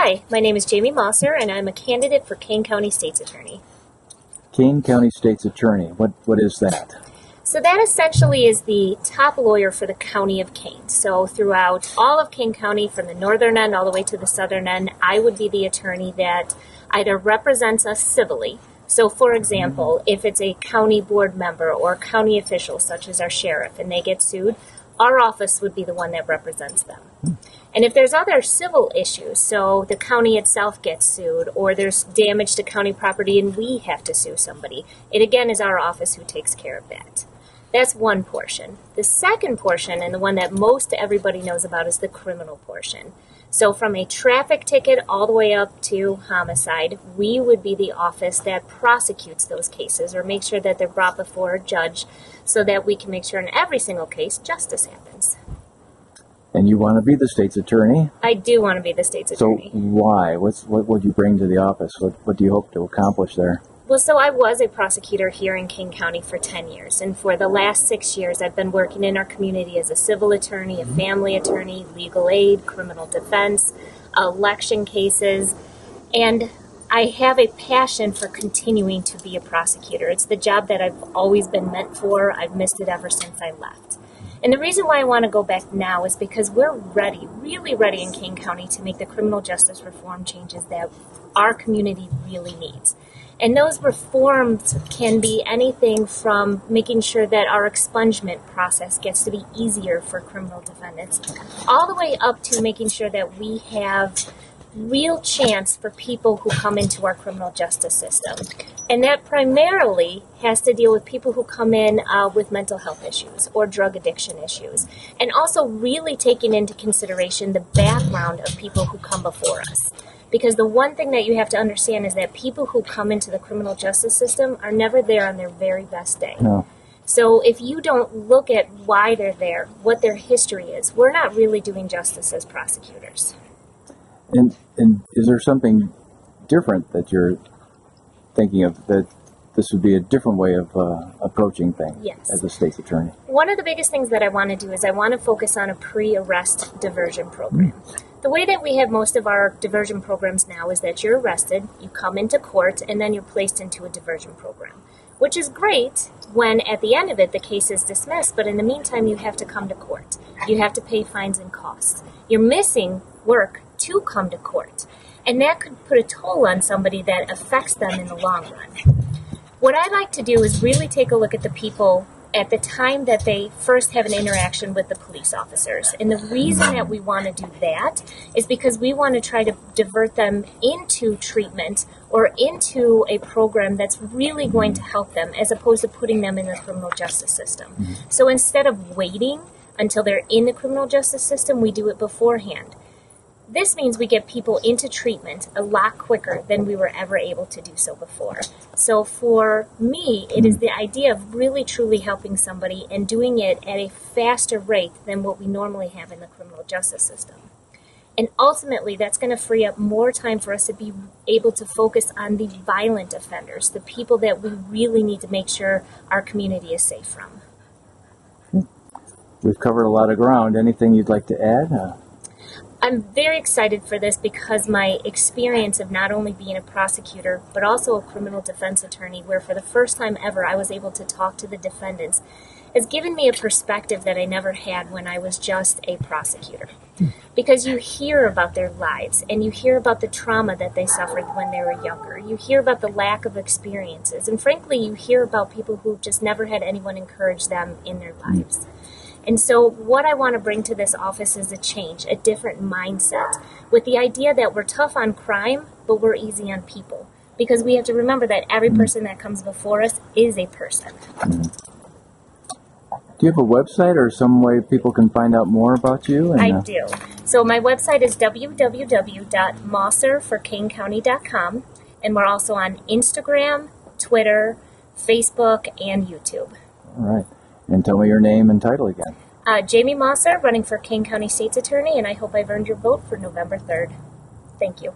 Hi, my name is Jamie Mosser, and I'm a candidate for Kane County State's Attorney. Kane County State's Attorney, what is that? So that essentially is the top lawyer for the county of Kane. So throughout all of Kane County, from the northern end all the way to the southern end, I would be the attorney that either represents us civilly. So for example, if it's a county board member or county official, such as our sheriff, and they get sued, our office would be the one that represents them. And if there's other civil issues, so the county itself gets sued, or there's damage to county property and we have to sue somebody, it again is our office who takes care of that. That's one portion. The second portion, and the one that most everybody knows about, is the criminal portion. So from a traffic ticket all the way up to homicide, we would be the office that prosecutes those cases or makes sure that they're brought before a judge so that we can make sure in every single case justice happens. And you want to be the state's attorney? I do want to be the state's attorney. So why? What would you bring to the office? What do you hope to accomplish there? Well, so I was a prosecutor here in Kane County for 10 years, and for the last 6 years I've been working in our community as a civil attorney, a family attorney, legal aid, criminal defense, election cases, and I have a passion for continuing to be a prosecutor. It's the job that I've always been meant for. I've missed it ever since I left. And the reason why I want to go back now is because we're ready, really ready in Kane County to make the criminal justice reform changes that our community really needs. And those reforms can be anything from making sure that our expungement process gets to be easier for criminal defendants, all the way up to making sure that we have real chance for people who come into our criminal justice system. And that primarily has to deal with people who come in with mental health issues or drug addiction issues, and also really taking into consideration the background of people who come before us. Because the one thing that you have to understand is that people who come into the criminal justice system are never there on their very best day. No. So if you don't look at why they're there, what their history is, we're not really doing justice as prosecutors. And is there something different that you're thinking of, that this would be a different way of approaching things? Yes. As a state's attorney? One of the biggest things that I want to do is I want to focus on a pre-arrest diversion program. The way that we have most of our diversion programs now is that you're arrested, you come into court, and then you're placed into a diversion program, which is great when at the end of it the case is dismissed, but in the meantime you have to come to court. You have to pay fines and costs. You're missing work to come to court, and that could put a toll on somebody that affects them in the long run. What I like to do is really take a look at the people at the time that they first have an interaction with the police officers. And the reason that we want to do that is because we want to try to divert them into treatment or into a program that's really going to help them, as opposed to putting them in the criminal justice system. So instead of waiting until they're in the criminal justice system, we do it beforehand. This means we get people into treatment a lot quicker than we were ever able to do so before. So for me, it is the idea of really truly helping somebody and doing it at a faster rate than what we normally have in the criminal justice system. And ultimately, that's going to free up more time for us to be able to focus on the violent offenders, the people that we really need to make sure our community is safe from. We've covered a lot of ground. Anything you'd like to add? I'm very excited for this because my experience of not only being a prosecutor, but also a criminal defense attorney, where for the first time ever I was able to talk to the defendants, has given me a perspective that I never had when I was just a prosecutor. Because you hear about their lives, and you hear about the trauma that they suffered when they were younger. You hear about the lack of experiences, and frankly, you hear about people who just never had anyone encourage them in their lives. And so what I want to bring to this office is a change, a different mindset, with the idea that we're tough on crime, but we're easy on people. Because we have to remember that every person that comes before us is a person. Do you have a website or some way people can find out more about you? I do. So my website is www.mosserforkanecounty.com, and we're also on Instagram, Twitter, Facebook, and YouTube. All right. And tell me your name and title again. Jamie Mosser, running for Kane County State's Attorney, and I hope I've earned your vote for November 3rd. Thank you.